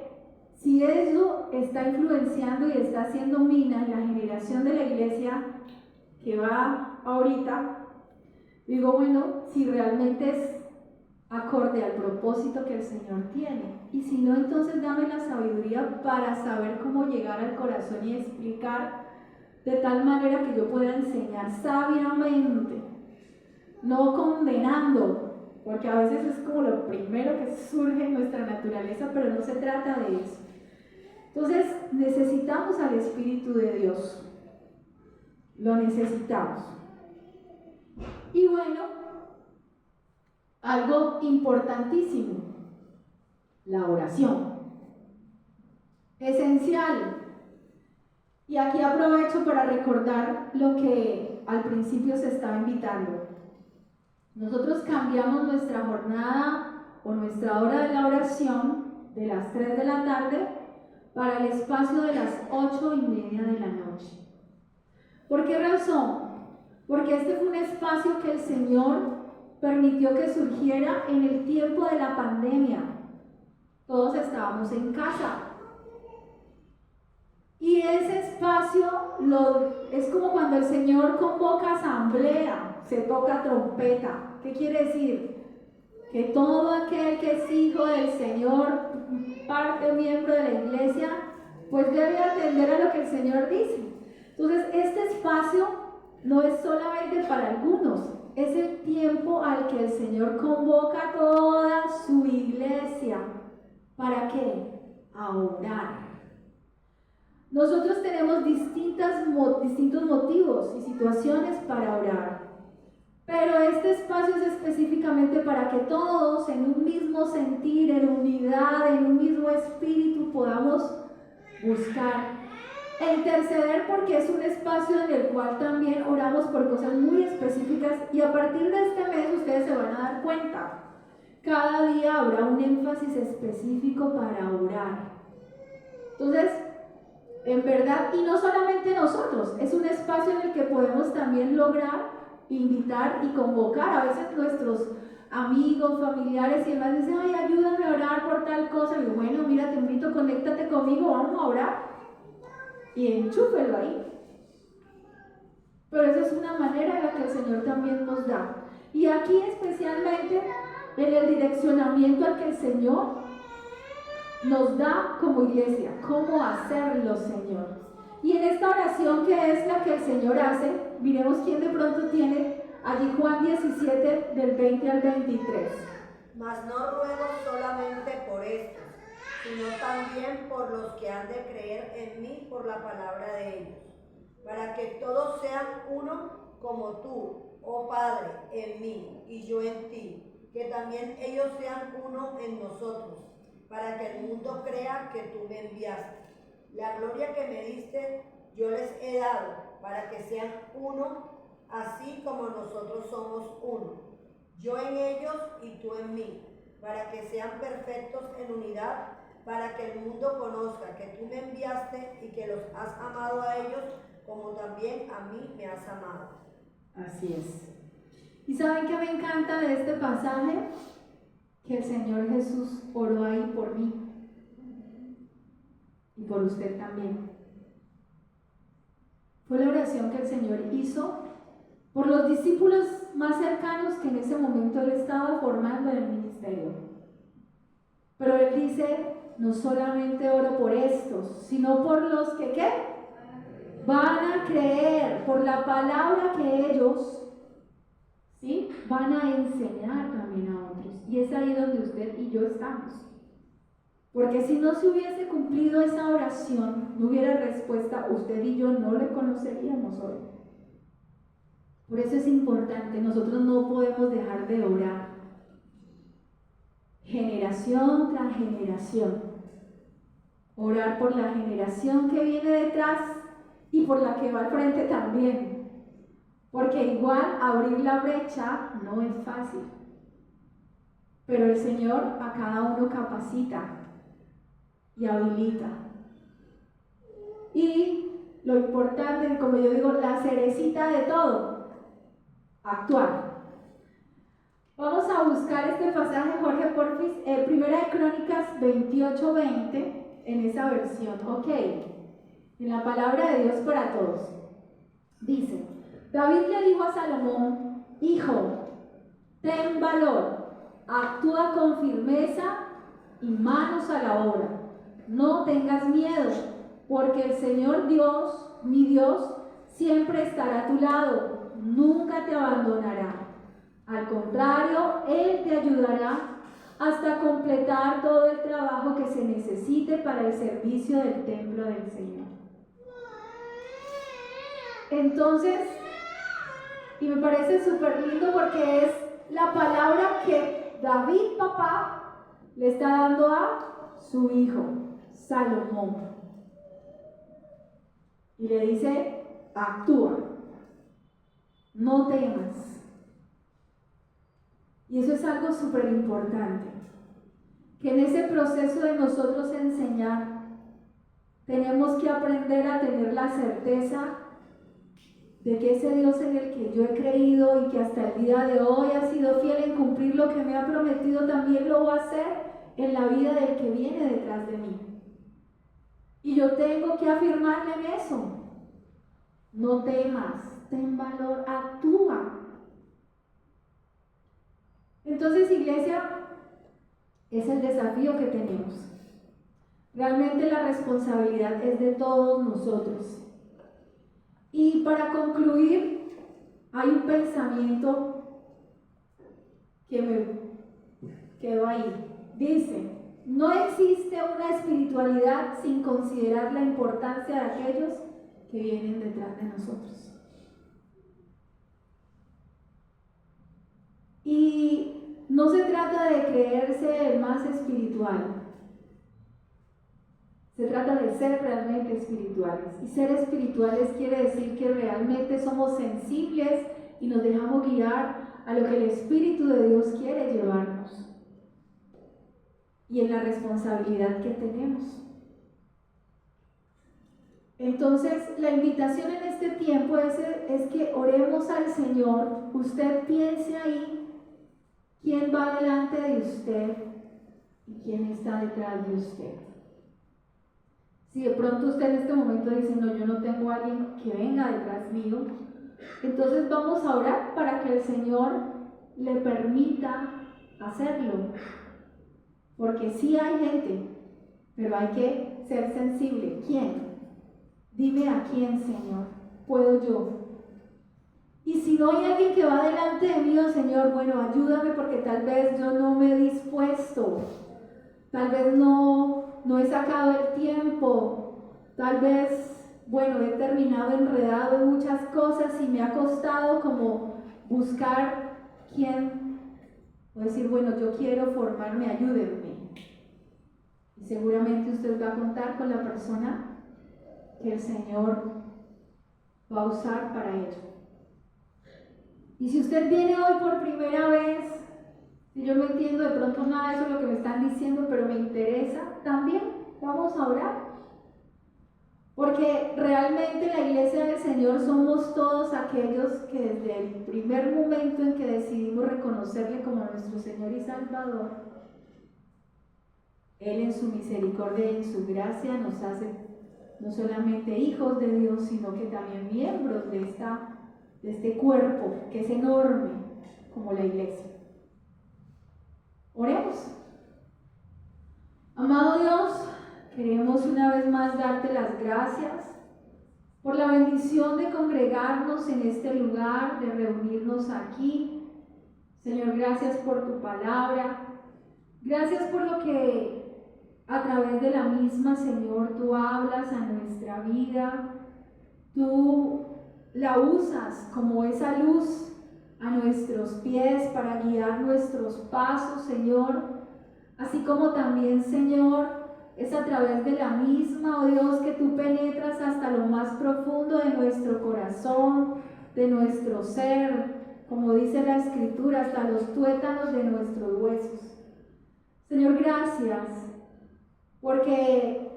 si eso está influenciando y está haciendo mina en la generación de la iglesia que va ahorita, digo, bueno, si realmente es acorde al propósito que el Señor tiene. Y si no, entonces dame la sabiduría para saber cómo llegar al corazón y explicar de tal manera que yo pueda enseñar sabiamente, no condenando, porque a veces es como lo primero que surge en nuestra naturaleza, pero no se trata de eso. Entonces necesitamos al Espíritu de Dios, lo necesitamos. Y bueno, algo importantísimo, la oración, esencial. Y aquí aprovecho para recordar lo que al principio se estaba invitando. Nosotros cambiamos nuestra jornada o nuestra hora de la oración de las 3 de la tarde para el espacio de las 8:30 de la noche. ¿Por qué razón? Porque este fue un espacio que el Señor permitió que surgiera en el tiempo de la pandemia. Todos estábamos en casa. Y ese espacio es como cuando el Señor convoca asamblea, se toca trompeta. ¿Qué quiere decir? Que todo aquel que es hijo del Señor, parte miembro de la iglesia, pues debe atender a lo que el Señor dice. Entonces, este espacio no es solamente para algunos, es el tiempo al que el Señor convoca a toda su iglesia. ¿Para qué? A orar. Nosotros tenemos distintos motivos y situaciones para orar, pero este espacio es específicamente para que todos en un mismo sentir, en unidad, en un mismo espíritu podamos buscar e interceder, porque es un espacio en el cual también oramos por cosas muy específicas, y a partir de este mes ustedes se van a dar cuenta, cada día habrá un énfasis específico para orar. Entonces, en verdad, y no solamente nosotros, es un espacio en el que podemos también lograr invitar y convocar. A veces nuestros amigos, familiares y demás dicen, ay, ayúdame a orar por tal cosa. Y bueno, mira, te invito, conéctate conmigo, vamos a orar. Y enchúfelo ahí. Pero esa es una manera en la que el Señor también nos da. Y aquí especialmente en el direccionamiento al que el Señor nos da como iglesia, cómo hacerlo, Señor. Y en esta oración, que es la que el Señor hace, miremos quién de pronto tiene allí Juan 17 del 20 al 23.
Mas no ruego solamente por estos, sino también por los que han de creer en mí por la palabra de ellos, para que todos sean uno como tú, oh Padre, en mí y yo en ti, que también ellos sean uno en nosotros, para que el mundo crea que tú me enviaste. La gloria que me diste yo les he dado, para que sean uno, así como nosotros somos uno. Yo en ellos y tú en mí, para que sean perfectos en unidad, para que el mundo conozca que tú me enviaste y que los has amado a ellos, como también a mí me has amado.
Así es. ¿Y saben qué me encanta de este pasaje? Que el Señor Jesús oró ahí por mí y por usted también. Fue la oración que el Señor hizo por los discípulos más cercanos que en ese momento Él estaba formando en el ministerio. Pero Él dice, no solamente oro por estos, sino por los que, ¿qué? van a creer por la palabra que ellos, ¿sí?, van a enseñar también a otros. Y es ahí donde usted y yo estamos. Porque si no se hubiese cumplido esa oración, no hubiera respuesta, usted y yo no le conoceríamos hoy. Por eso es importante, nosotros no podemos dejar de orar. Generación tras generación. Orar por la generación que viene detrás y por la que va al frente también. Porque igual abrir la brecha no es fácil. Pero el Señor a cada uno capacita y habilita. Y lo importante, como yo digo, la cerecita de todo, actuar. Vamos a buscar este pasaje, Jorge Porfis, Primera de Crónicas 28:20, en esa versión, ok, en la palabra de Dios para todos. Dice, David le dijo a Salomón, hijo, ten valor, actúa con firmeza y manos a la obra. No tengas miedo, porque el Señor Dios, mi Dios, siempre estará a tu lado, nunca te abandonará. Al contrario, Él te ayudará hasta completar todo el trabajo que se necesite para el servicio del templo del Señor. Entonces, y me parece súper lindo porque es la palabra que David, papá, le está dando a su hijo, Salomón. Y le dice, actúa, no temas. Y eso es algo súper importante, que en ese proceso de nosotros enseñar, tenemos que aprender a tener la certeza de que ese Dios en el que yo he creído y que hasta el día de hoy ha sido fiel en cumplir lo que me ha prometido, también lo va a hacer en la vida del que viene detrás de mí. Y yo tengo que afirmarle en eso. No temas, ten valor, actúa. Entonces, iglesia, es el desafío que tenemos. Realmente la responsabilidad es de todos nosotros. Y para concluir, hay un pensamiento que me quedó ahí. Dice, no existe una espiritualidad sin considerar la importancia de aquellos que vienen detrás de nosotros. Y no se trata de creerse el más espiritual. Se trata de ser realmente espirituales. Y ser espirituales quiere decir que realmente somos sensibles y nos dejamos guiar a lo que el Espíritu de Dios quiere llevarnos. Y en la responsabilidad que tenemos. Entonces, la invitación en este tiempo es que oremos al Señor. Usted piense ahí quién va delante de usted y quién está detrás de usted. Si de pronto usted en este momento dice, no, yo no tengo a alguien que venga detrás mío, entonces vamos a orar para que el Señor le permita hacerlo. Porque sí hay gente, pero hay que ser sensible. ¿Quién? Dime a quién, Señor, puedo yo. Y si no hay alguien que va delante de mí, oh Señor, bueno, ayúdame porque tal vez yo no me he dispuesto, tal vez no he sacado el tiempo, tal vez, bueno, he terminado enredado en muchas cosas y me ha costado como buscar quién, o decir, bueno, yo quiero formarme, ayúdenme. Y seguramente usted va a contar con la persona que el Señor va a usar para ello. Y si usted viene hoy por primera vez, si yo no entiendo de pronto nada de eso lo que me están diciendo, pero me interesa, también vamos a orar. Porque realmente la iglesia del Señor somos todos aquellos que desde el primer momento en que decidimos reconocerle como nuestro Señor y Salvador, Él en su misericordia y en su gracia nos hace no solamente hijos de Dios, sino que también miembros de este cuerpo que es enorme como la iglesia. Oremos. Amado Dios, queremos una vez más darte las gracias por la bendición de congregarnos en este lugar, de reunirnos aquí. Señor, gracias por tu palabra. Gracias por lo que a través de la misma, Señor, tú hablas a nuestra vida. Tú la usas como esa luz a nuestros pies para guiar nuestros pasos, Señor. Así como también, Señor, es a través de la misma, oh Dios, que tú penetras hasta lo más profundo de nuestro corazón, de nuestro ser, como dice la Escritura, hasta los tuétanos de nuestros huesos. Señor, gracias, porque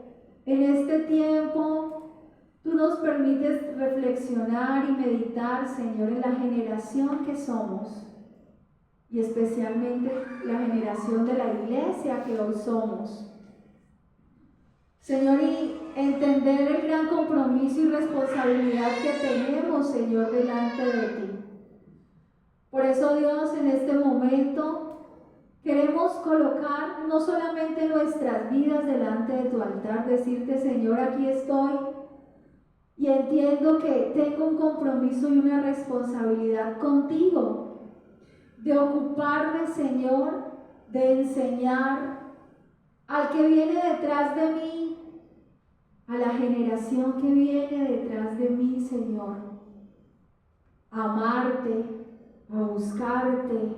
en este tiempo tú nos permites reflexionar y meditar, Señor, en la generación que somos, y especialmente la generación de la iglesia que hoy somos. Señor, y entender el gran compromiso y responsabilidad que tenemos, Señor, delante de ti. Por eso, Dios, en este momento queremos colocar no solamente nuestras vidas delante de tu altar, decirte, Señor, aquí estoy y entiendo que tengo un compromiso y una responsabilidad contigo de ocuparme, Señor, de enseñar al que viene detrás de mí, a la generación que viene detrás de mí, Señor, a amarte, a buscarte,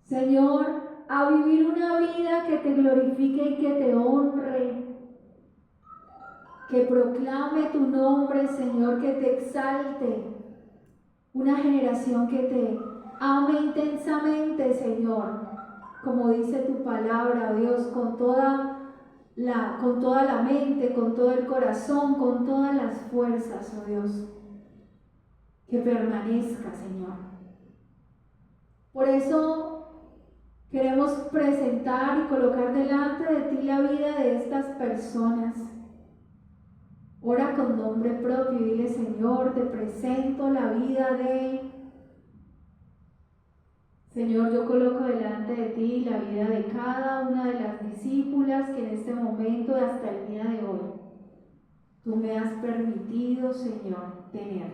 Señor, a vivir una vida que te glorifique y que te honre, que proclame tu nombre, Señor, que te exalte, una generación que te ame intensamente, Señor, como dice tu palabra, Dios, con toda la mente, con todo el corazón, con todas las fuerzas, oh Dios, que permanezca, Señor. Por eso queremos presentar y colocar delante de ti la vida de estas personas. Ora con nombre propio y dile, Señor, te presento la vida de... Señor, yo coloco delante de ti la vida de cada una de las discípulas que en este momento, hasta el día de hoy, tú me has permitido, Señor, tener.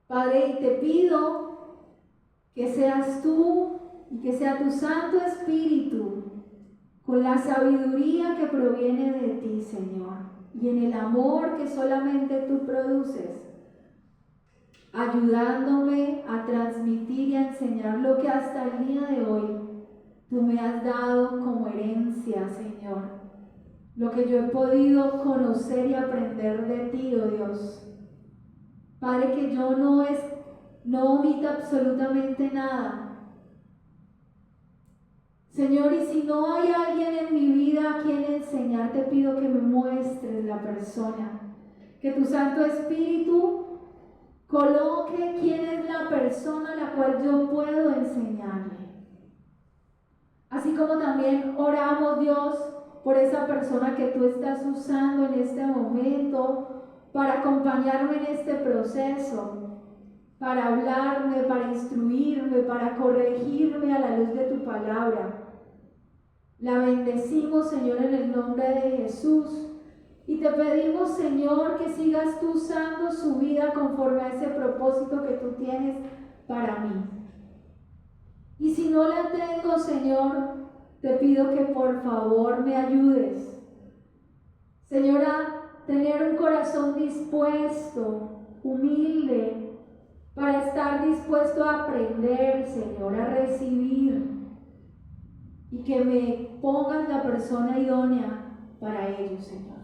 Padre, y te pido que seas tú y que sea tu Santo Espíritu, con la sabiduría que proviene de ti, Señor, y en el amor que solamente tú produces, ayudándome a transmitir y a enseñar lo que hasta el día de hoy tú me has dado como herencia, Señor. Lo que yo he podido conocer y aprender de ti, oh Dios. Padre, que yo no omita absolutamente nada. Señor, y si no hay alguien en mi vida a quien enseñar, te pido que me muestres la persona. Que tu Santo Espíritu coloque quién es la persona a la cual yo puedo enseñarle. Así como también oramos, Dios, por esa persona que tú estás usando en este momento para acompañarme en este proceso, para hablarme, para instruirme, para corregirme a la luz de tu palabra. La bendecimos, Señor, en el nombre de Jesús. Y te pedimos, Señor, que sigas tú usando su vida conforme a ese propósito que tú tienes para mí. Y si no la tengo, Señor, te pido que por favor me ayudes, Señor, a tener un corazón dispuesto, humilde, para estar dispuesto a aprender, Señor, a recibir, y que me pongas la persona idónea para ello, Señor.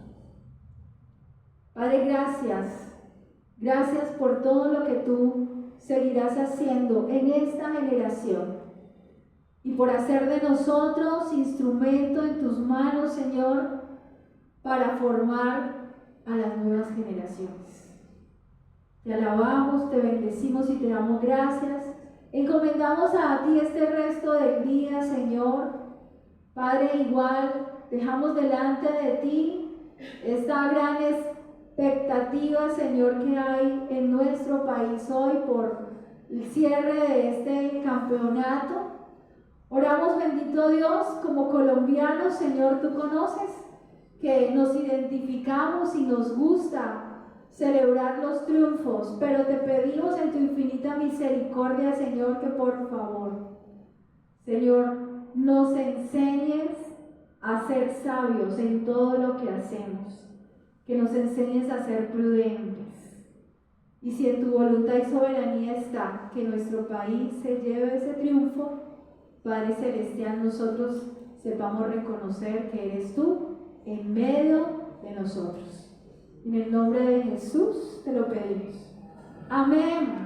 Padre, gracias. Gracias por todo lo que tú seguirás haciendo en esta generación y por hacer de nosotros instrumento en tus manos, Señor, para formar a las nuevas generaciones. Te alabamos, te bendecimos y te damos gracias. Encomendamos a ti este resto del día, Señor. Padre, igual dejamos delante de ti esta gran expectativa, Señor, que hay en nuestro país hoy por el cierre de este campeonato. Oramos, bendito Dios, como colombianos, Señor, tú conoces que nos identificamos y nos gusta celebrar los triunfos, pero te pedimos en tu infinita misericordia, Señor, que por favor, Señor, nos enseñes a ser sabios en todo lo que hacemos, que nos enseñes a ser prudentes. Y si en tu voluntad y soberanía está que nuestro país se lleve ese triunfo, Padre Celestial, nosotros sepamos reconocer que eres tú en medio de nosotros. En el nombre de Jesús te lo pedimos. Amén.